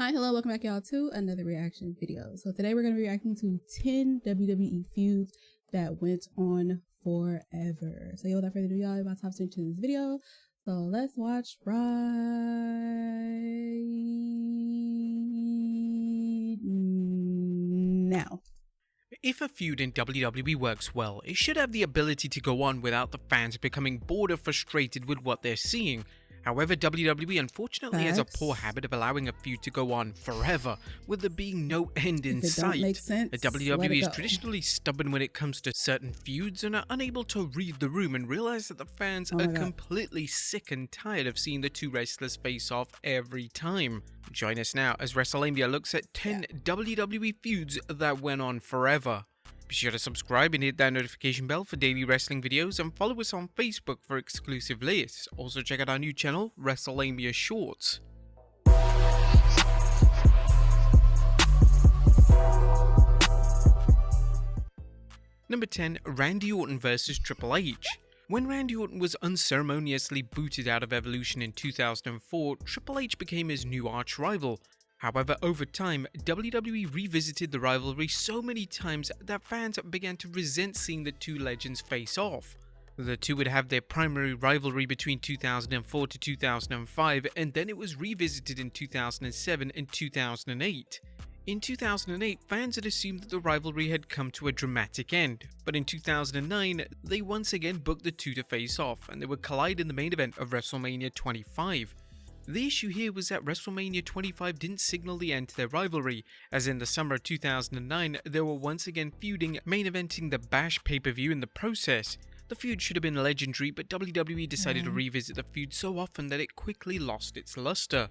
Hi, hello, welcome back y'all to another reaction video. So today we're going to be reacting to 10 WWE feuds that went on forever. So without further ado, y'all, about to hop into this video. So let's watch right now. If a feud in WWE works well, it should have the ability to go on without the fans becoming bored or frustrated with what they're seeing. However, WWE unfortunately has a poor habit of allowing a feud to go on forever, with there being no end in sight. The WWE is traditionally stubborn when it comes to certain feuds and are unable to read the room and realize that the fans are completely sick and tired of seeing the two wrestlers face off every time. Join us now as WrestleMania looks at 10 WWE feuds that went on forever. Be sure to subscribe and hit that notification bell for daily wrestling videos and follow us on Facebook for exclusive lists. Also check out our new channel, WrestleMania Shorts. Number 10. Randy Orton vs Triple H. When Randy Orton was unceremoniously booted out of Evolution in 2004, Triple H became his new arch-rival. However, over time, WWE revisited the rivalry so many times that fans began to resent seeing the two legends face off. The two would have their primary rivalry between 2004 to 2005, and then it was revisited in 2007 and 2008. In 2008, fans had assumed that the rivalry had come to a dramatic end, but in 2009, they once again booked the two to face off, and they would collide in the main event of WrestleMania 25. The issue here was that WrestleMania 25 didn't signal the end to their rivalry, as in the summer of 2009 they were once again feuding, main eventing the Bash pay-per-view in the process. The feud should have been legendary, but WWE decided to revisit the feud so often that it quickly lost its luster.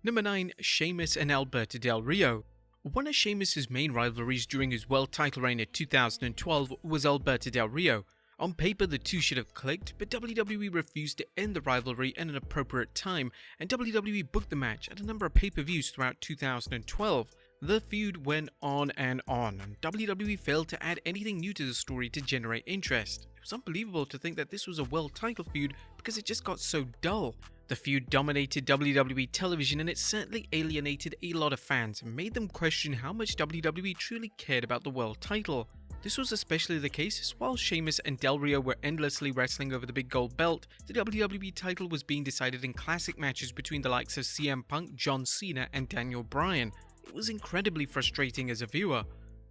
Number 9. Sheamus and Alberta Del Rio. One of Sheamus' main rivalries during his world title reign in 2012 was Alberta Del Rio. On paper, the two should have clicked, but WWE refused to end the rivalry at an appropriate time, and WWE booked the match at a number of pay-per-views throughout 2012. The feud went on, and WWE failed to add anything new to the story to generate interest. It was unbelievable to think that this was a world title feud because it just got so dull. The feud dominated WWE television, and it certainly alienated a lot of fans and made them question how much WWE truly cared about the world title. This was especially the case as while Sheamus and Del Rio were endlessly wrestling over the big gold belt, the WWE title was being decided in classic matches between the likes of CM Punk, John Cena, and Daniel Bryan. It was incredibly frustrating as a viewer.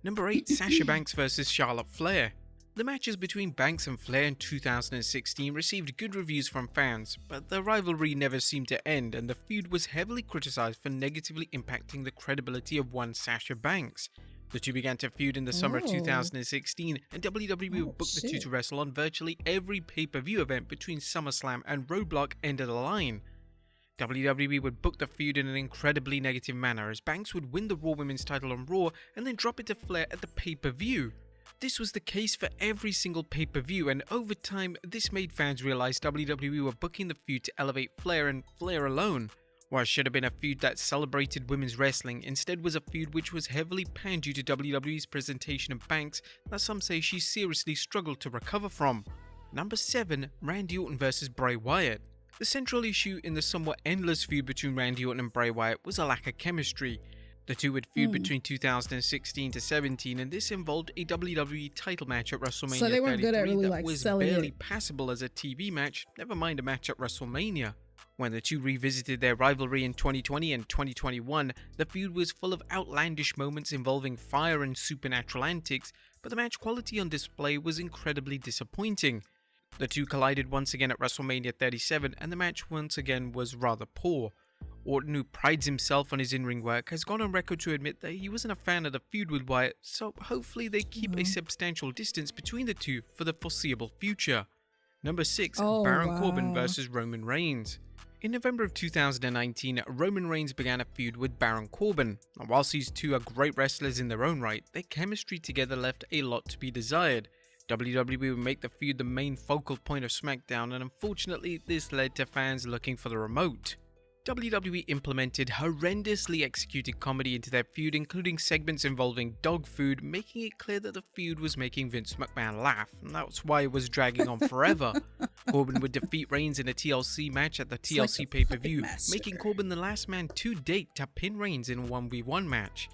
Number 8. Sasha Banks vs Charlotte Flair. The matches between Banks and Flair in 2016 received good reviews from fans, but the rivalry never seemed to end, and the feud was heavily criticized for negatively impacting the credibility of one Sasha Banks. The two began to feud in the summer of 2016, and WWE would book the two to wrestle on virtually every pay-per-view event between SummerSlam and Roadblock End of the Line. WWE would book the feud in an incredibly negative manner, as Banks would win the Raw Women's title on Raw and then drop it to Flair at the pay-per-view. This was the case for every single pay-per-view, and over time, this made fans realize WWE were booking the feud to elevate Flair and Flair alone. What should have been a feud that celebrated women's wrestling instead was a feud which was heavily panned due to WWE's presentation of Banks that some say she seriously struggled to recover from. Number 7. Randy Orton vs Bray Wyatt. The central issue in the somewhat endless feud between Randy Orton and Bray Wyatt was a lack of chemistry. The two would feud between 2016 to 17, and this involved a WWE title match at WrestleMania 33 that was barely passable as a TV match, never mind a match at WrestleMania. When the two revisited their rivalry in 2020 and 2021, the feud was full of outlandish moments involving fire and supernatural antics, but the match quality on display was incredibly disappointing. The two collided once again at WrestleMania 37, and the match once again was rather poor. Orton, who prides himself on his in-ring work, has gone on record to admit that he wasn't a fan of the feud with Wyatt, so hopefully they keep a substantial distance between the two for the foreseeable future. Number 6. Baron Corbin vs Roman Reigns. In November of 2019, Roman Reigns began a feud with Baron Corbin, and whilst these two are great wrestlers in their own right, their chemistry together left a lot to be desired. WWE would make the feud the main focal point of SmackDown, and unfortunately this led to fans looking for the remote. WWE implemented horrendously executed comedy into their feud, including segments involving dog food, making it clear that the feud was making Vince McMahon laugh, and that's why it was dragging on forever. Corbin would defeat Reigns in a TLC match at the TLC pay-per-view, making Corbin the last man to date to pin Reigns in a 1v1 match.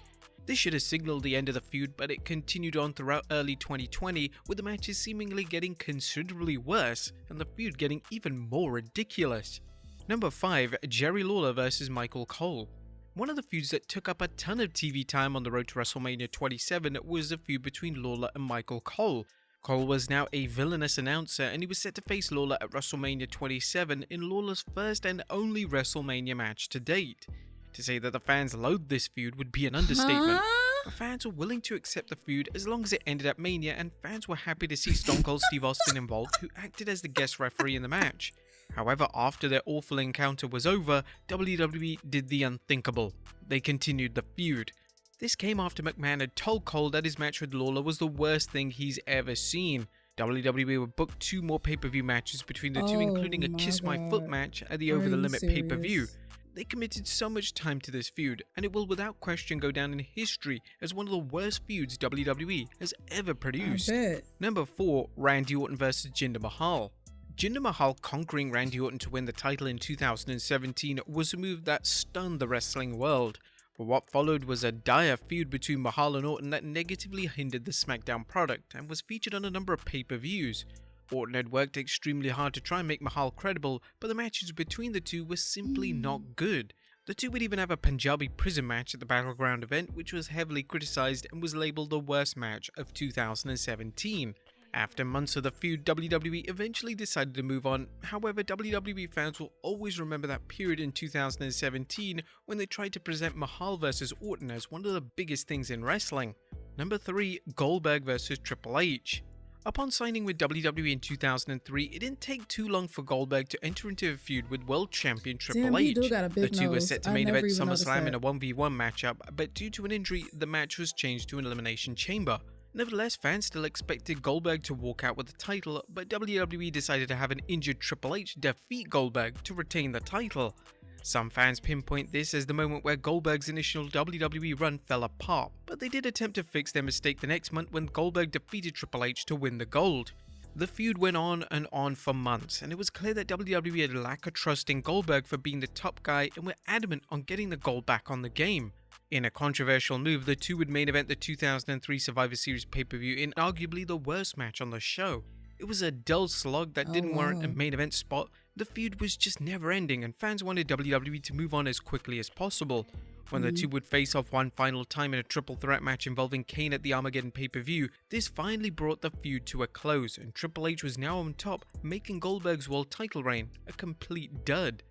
This should have signaled the end of the feud, but it continued on throughout early 2020, with the matches seemingly getting considerably worse, and the feud getting even more ridiculous. Number 5. Jerry Lawler vs Michael Cole. One of the feuds that took up a ton of TV time on the road to WrestleMania 27 was the feud between Lawler and Michael Cole. Cole was now a villainous announcer, and he was set to face Lawler at WrestleMania 27 in Lawler's first and only WrestleMania match to date. To say that the fans loathed this feud would be an understatement. The fans were willing to accept the feud as long as it ended at Mania, and fans were happy to see Stone Cold Steve Austin involved, who acted as the guest referee in the match. However, after their awful encounter was over, WWE did the unthinkable. They continued the feud. This came after McMahon had told Cole that his match with Lawler was the worst thing he's ever seen. WWE would book 2 more pay-per-view matches between the two, including a Kiss My Foot match at the Over the Limit pay-per-view. They committed so much time to this feud, and it will without question go down in history as one of the worst feuds WWE has ever produced. Number 4. Randy Orton vs Jinder Mahal. Jinder Mahal conquering Randy Orton to win the title in 2017 was a move that stunned the wrestling world, but what followed was a dire feud between Mahal and Orton that negatively hindered the SmackDown product and was featured on a number of pay-per-views. Orton had worked extremely hard to try and make Mahal credible, but the matches between the two were simply not good. The two would even have a Punjabi prison match at the Battleground event, which was heavily criticized and was labelled the worst match of 2017. After months of the feud, WWE eventually decided to move on. However, WWE fans will always remember that period in 2017 when they tried to present Mahal vs Orton as one of the biggest things in wrestling. Number 3. Goldberg vs Triple H. Upon signing with WWE in 2003, it didn't take too long for Goldberg to enter into a feud with world champion Triple H. The two were set to main event SummerSlam in a 1v1 matchup, but due to an injury, the match was changed to an Elimination Chamber. Nevertheless, fans still expected Goldberg to walk out with the title, but WWE decided to have an injured Triple H defeat Goldberg to retain the title. Some fans pinpoint this as the moment where Goldberg's initial WWE run fell apart, but they did attempt to fix their mistake the next month when Goldberg defeated Triple H to win the gold. The feud went on and on for months, and it was clear that WWE had a lack of trust in Goldberg for being the top guy and were adamant on getting the gold back on the game. In a controversial move, the two would main event the 2003 Survivor Series pay-per-view in arguably the worst match on the show. It was a dull slog that didn't warrant a main event spot. The feud was just never ending, and fans wanted WWE to move on as quickly as possible. When the two would face off one final time in a triple threat match involving Kane at the Armageddon pay-per-view, this finally brought the feud to a close, and Triple H was now on top, making Goldberg's world title reign a complete dud.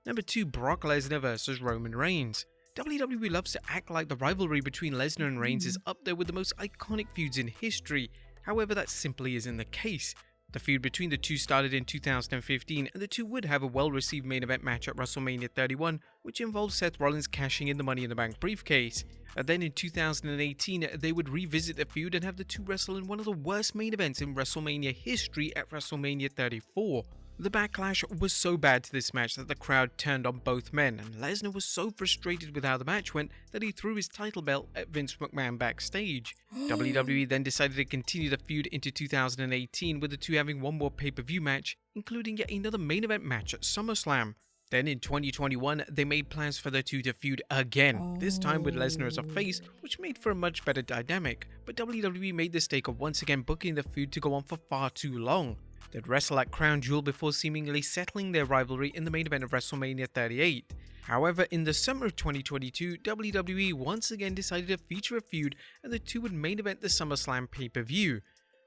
Number 2. Brock Lesnar vs Roman Reigns. WWE loves to act like the rivalry between Lesnar and Reigns is up there with the most iconic feuds in history. However, that simply isn't the case. The feud between the two started in 2015, and the two would have a well-received main event match at WrestleMania 31, which involved Seth Rollins cashing in the Money in the Bank briefcase. And then in 2018, they would revisit the feud and have the two wrestle in one of the worst main events in WrestleMania history at WrestleMania 34. The backlash was so bad to this match that the crowd turned on both men, and Lesnar was so frustrated with how the match went that he threw his title belt at Vince McMahon backstage. WWE then decided to continue the feud into 2018, with the two having one more pay-per-view match, including yet another main event match at SummerSlam. Then in 2021, they made plans for the two to feud again, this time with Lesnar as a face, which made for a much better dynamic, but WWE made the mistake of once again booking the feud to go on for far too long. They'd wrestle at Crown Jewel before seemingly settling their rivalry in the main event of WrestleMania 38. However, in the summer of 2022, WWE once again decided to feature a feud, and the two would main event the SummerSlam pay-per-view.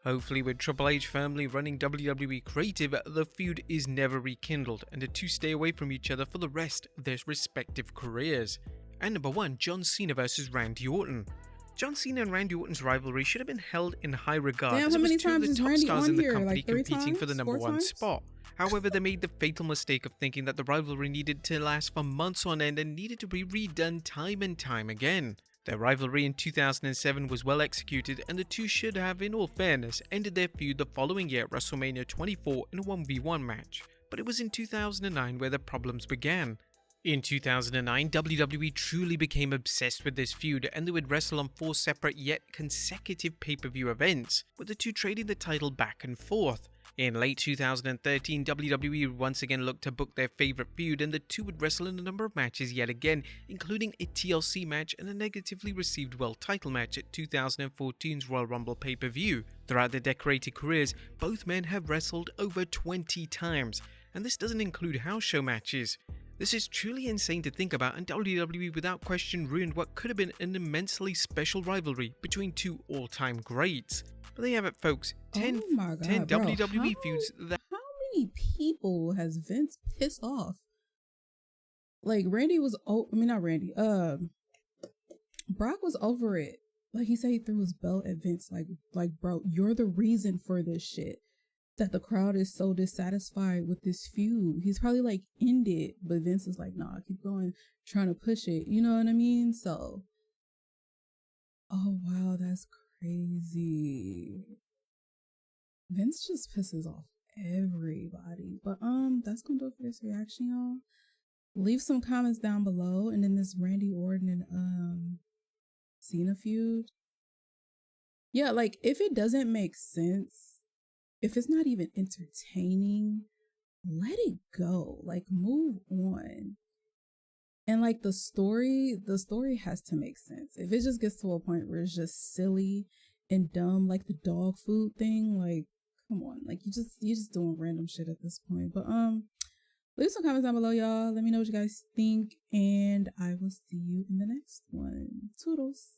Hopefully, with Triple H firmly running WWE Creative, the feud is never rekindled, and the two stay away from each other for the rest of their respective careers. And number 1, John Cena vs Randy Orton. John Cena and Randy Orton's rivalry should have been held in high regard, as it was two of the top stars in the company competing for the number 1 spot. However, they made the fatal mistake of thinking that the rivalry needed to last for months on end and needed to be redone time and time again. Their rivalry in 2007 was well executed, and the two should have, in all fairness, ended their feud the following year at WrestleMania 24 in a 1v1 match. But it was in 2009 where the problems began. In 2009, WWE truly became obsessed with this feud, and they would wrestle on 4 separate yet consecutive pay-per-view events, with the two trading the title back and forth. In late 2013, WWE once again looked to book their favorite feud, and the two would wrestle in a number of matches yet again, including a TLC match and a negatively received world title match at 2014's Royal Rumble pay-per-view. Throughout their decorated careers, both men have wrestled over 20 times, and this doesn't include house show matches. This is truly insane to think about, and WWE without question ruined what could have been an immensely special rivalry between two all-time greats. But there you have it, folks. 10 WWE feuds that... How many people has Vince pissed off? Like, Randy was... not Randy. Brock was over it. Like, he said he threw his belt at Vince. Like, bro, you're the reason for this shit. That the crowd is so dissatisfied with this feud. He's probably like, end it. But Vince is like, nah, keep going, trying to push it. You know what I mean? So, oh wow, that's crazy. Vince just pisses off everybody. But that's gonna do it for this reaction, y'all. Leave some comments down below. And then this Randy Orton and Cena feud. Yeah, like, if it doesn't make sense, if it's not even entertaining, let it go. Like, move on. And like, the story has to make sense. If it just gets to a point where it's just silly and dumb, like the dog food thing, like, come on. Like, you just doing random shit at this point. But leave some comments down below, y'all. Let me know what you guys think, and I will see you in the next one. Toodles.